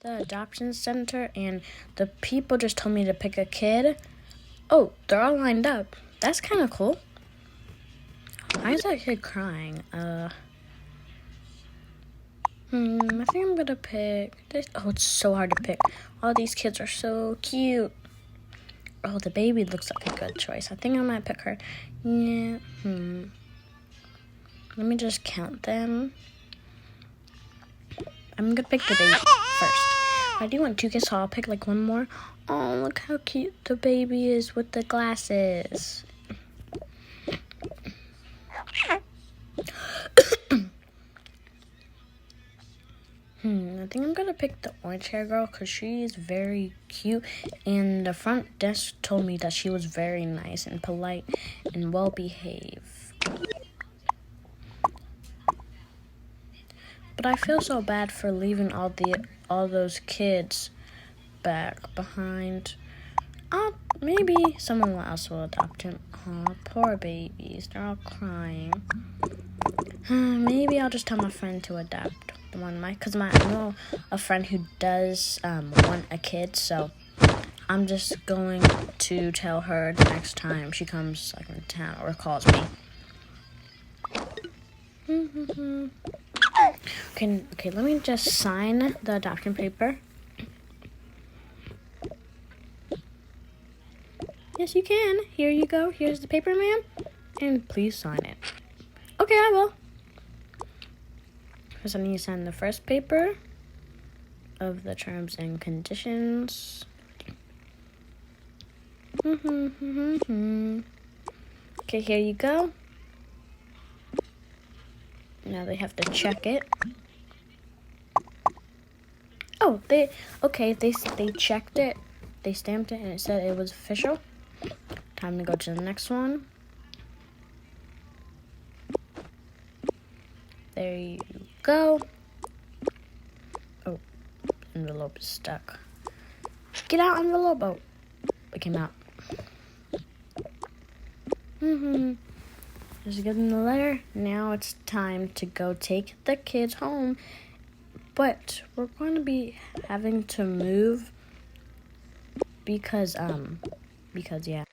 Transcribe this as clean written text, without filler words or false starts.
the adoption center, and the people just told me to pick a kid. Oh, they're all lined up. That's kind of cool. Why is that kid crying? I think I'm gonna pick this. Oh, it's so hard to pick. All these kids are so cute. Oh, the baby looks like a good choice. I think I might pick her. Yeah. Let me just count them. I'm gonna pick the baby first. I do want 2 kids, so I'll pick like one more. Oh, look how cute the baby is with the glasses. I think I'm gonna pick the orange hair girl because she is very cute, and the front desk told me that she was very nice and polite and well behaved. But I feel so bad for leaving all those kids back behind. Maybe someone else will adopt him. Oh, poor babies, they're all crying. Maybe I'll just tell my friend to adopt one, because I know a friend who does want a kid, so I'm just going to tell her the next time she comes like in town or calls me. Okay, let me just sign the adoption paper. Yes, you can. Here you go. Here's the paper, ma'am. And please sign it. Okay, I will. First, I need to sign the first paper of the terms and conditions. Okay, here you go. Now they have to check it. Oh, they checked it. They stamped it and it said it was official. Time to go to the next one. There you go. Oh, envelope is stuck. Get out, envelope. Oh, it came out. Just give them the letter. Now it's time to go take the kids home. But we're going to be having to move because yeah.